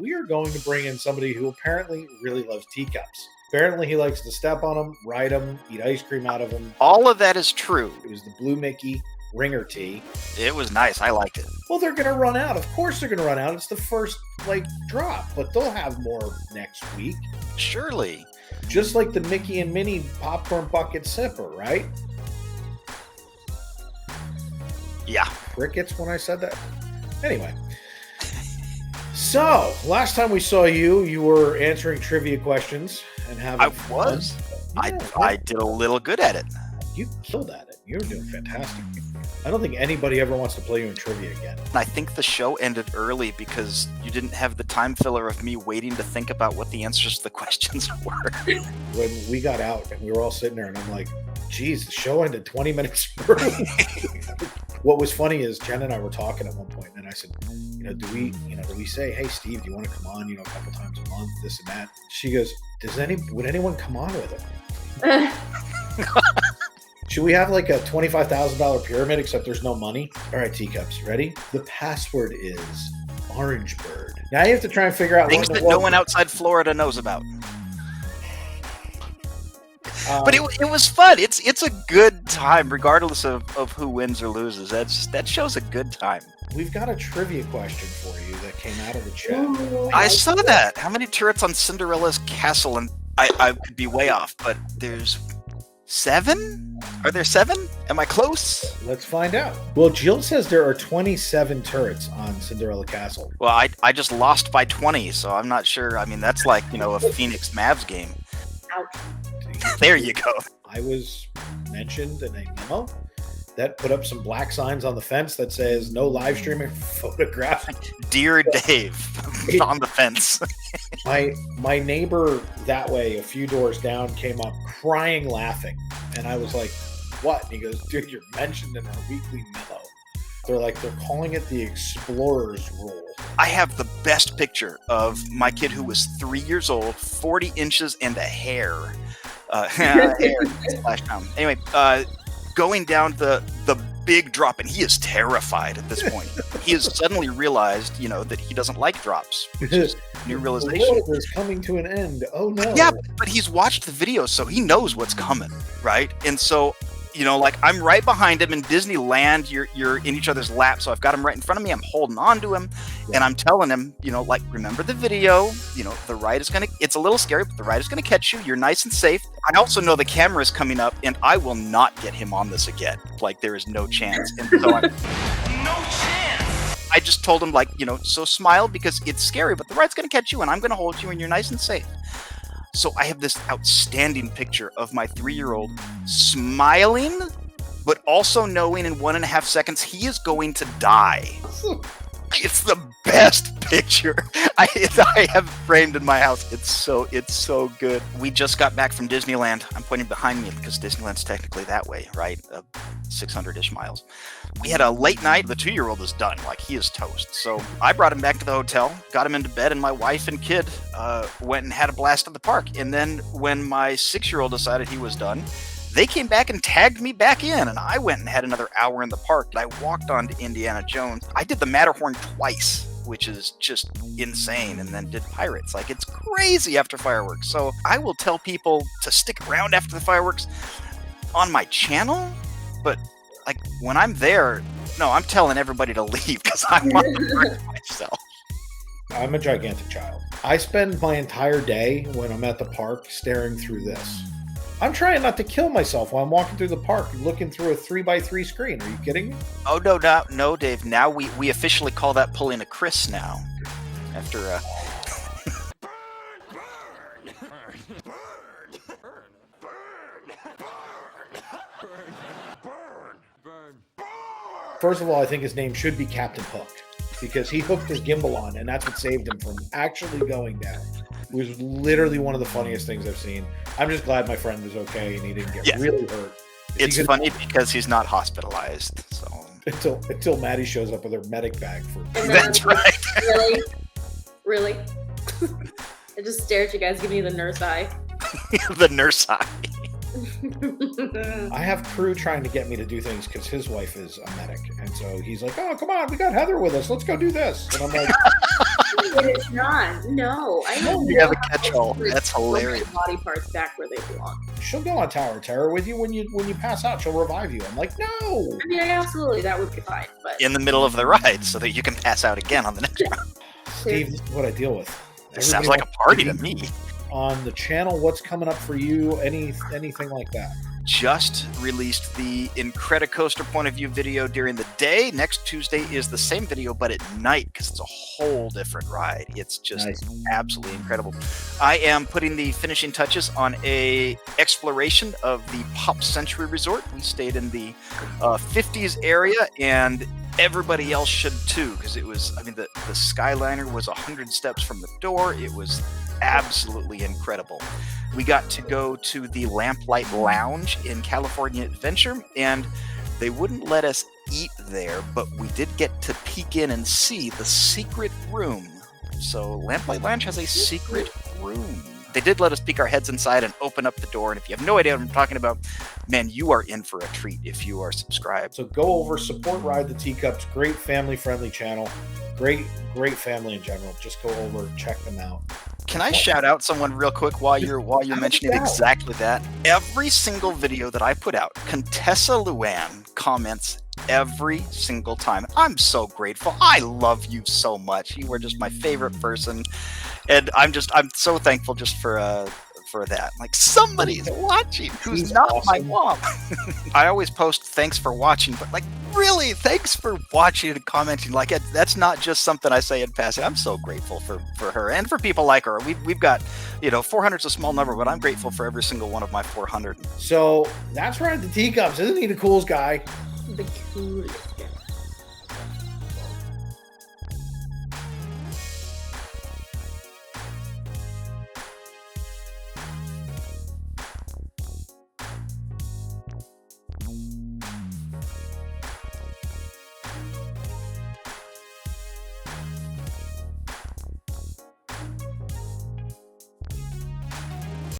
we are going to bring in somebody who apparently really loves teacups. Apparently, he likes to step on them, ride them, eat ice cream out of them. All of that is true. It was the Blue Mickey Ringer Tea. It was nice. I liked it. Well, they're going to run out. Of course they're going to run out. It's the first, drop. But they'll have more next week. Surely. Just like the Mickey and Minnie popcorn bucket sipper, right? Yeah. Crickets when I said that. Anyway. So, last time we saw you, you were answering trivia questions and having fun. I was. I did a little good at it. You killed at it. You were doing fantastic. I don't think anybody ever wants to play you in trivia again. I think the show ended early because you didn't have the time filler of me waiting to think about what the answers to the questions were. When we got out and we were all sitting there and I'm like, geez, the show ended 20 minutes early. What was funny is Jen and I were talking at one point and I said, do we say, hey, Steve, do you want to come on, a couple times a month, this and that? She goes, would anyone come on with him? Should we have like a $25,000 pyramid except there's no money? All right, Teacups, ready? The password is Orange Bird. Now you have to try and figure out things that no one outside Florida knows about. But it was fun. It's a good time, regardless of who wins or loses. That show's a good time. We've got a trivia question for you that came out of the chat. Ooh, I saw that. How many turrets on Cinderella's castle? And I could be way off, but there's 7? Are there 7? Am I close? Let's find out. Well, Jill says there are 27 turrets on Cinderella Castle. Well, I just lost by 20, so I'm not sure. I mean, that's like, a Phoenix Mavs game. ouch. There you go. I was mentioned in a memo that put up some black signs on the fence that says no live streaming photograph. Dear Dave, on the fence. My neighbor that way, a few doors down, came up crying, laughing. And I was like, what? And he goes, dude, you're mentioned in our weekly memo. They're calling it the Explorer's Rule. I have the best picture of my kid who was 3 years old, 40 inches and a hair. Anyway, going down the big drop, and he is terrified at this point. He has suddenly realized, that he doesn't like drops, which is a new realization. The world is coming to an end. Oh no! Yeah, but he's watched the video, so he knows what's coming, right? And so, I'm right behind him in Disneyland. You're in each other's lap, so I've got him right in front of me. I'm holding on to him, and I'm telling him, remember the video. The ride is it's a little scary, but the ride is gonna catch you. You're nice and safe. I also know the camera is coming up, and I will not get him on this again. There is no chance. And so no chance. I just told him, so smile because it's scary, but the ride's gonna catch you, and I'm gonna hold you, and you're nice and safe. So I have this outstanding picture of my 3-year-old smiling, but also knowing in 1.5 seconds he is going to die. It's the best picture I have framed in my house. It's so good. We just got back from Disneyland. I'm pointing behind me because Disneyland's technically that way, right? 600-ish miles. We had a late night. The 2-year-old is done. He is toast. So I brought him back to the hotel, got him into bed, and my wife and kid went and had a blast at the park. And then when my 6-year-old decided he was done, they came back and tagged me back in, and I went and had another hour in the park. I walked on to Indiana Jones. I did the Matterhorn twice, which is just insane, and then did Pirates. It's crazy after fireworks. So I will tell people to stick around after the fireworks on my channel, but when I'm there, no, I'm telling everybody to leave because I want to park myself. I'm a gigantic child. I spend my entire day when I'm at the park staring through this. I'm trying not to kill myself while I'm walking through the park looking through a 3x3 screen. Are you kidding me? Oh, no, Dave. Now we officially call that pulling a Chris now. After First of all, I think his name should be Captain Hook because he hooked his gimbal on, and that's what saved him from actually going down. It was literally one of the funniest things I've seen. I'm just glad my friend was okay and he didn't get really hurt. It's funny because he's not hospitalized. So until Maddie shows up with her medic bag for. That's right. Really? I just stare at you guys, giving you the nurse eye. The nurse eye. I have crew trying to get me to do things because his wife is a medic, and so he's like, "Oh, come on, we got Heather with us. Let's go do this." And I'm like, But it's not. No, I know. You have a catch-all. That's hilarious. Body parts back where they belong. "She'll go on Tower of Terror with you when you pass out. She'll revive you." I'm like, "No." I mean, absolutely, that would be fine. But In the middle of the ride so that you can pass out again on the next round. Steve, this is what I deal with. It sounds Everybody like a party to me. on the channel. What's coming up for you? Anything like that? Just released the Incredicoaster point of view video during the day. Next Tuesday is the same video, but at night, because it's a whole different ride. It's just absolutely incredible. I am putting the finishing touches on a exploration of the Pop Century Resort. We stayed in the 50s area, and everybody else should too, because it was, I mean, the Skyliner was 100 steps from the door. It was absolutely incredible. We got to go to the Lamplight Lounge in California Adventure, and they wouldn't let us eat there, but we did get to peek in and see the secret room. So Lamplight Lounge has a secret room. They did let us peek our heads inside and open up the door, and if you have no idea what I'm talking about, man, you are in for a treat if you are subscribed. So go over, support Ride the Teacups. Great family-friendly channel. Great family in general. Just go over, check them out. Can I shout out someone real quick while you're mentioning exactly that? Every single video that I put out, Contessa Luann comments every single time. I'm so grateful. I love you so much. You are just my favorite person, and I'm so thankful just for that. Like, somebody's watching who's not my mom. I always post thanks for watching, but like, really, thanks for watching and commenting. Like, that's not just something I say in passing. I'm so grateful for her and for people like her. We've got, 400's a small number, but I'm grateful for every single one of my 400. So that's Ride the Teacups. Isn't he the coolest guy? the coolest.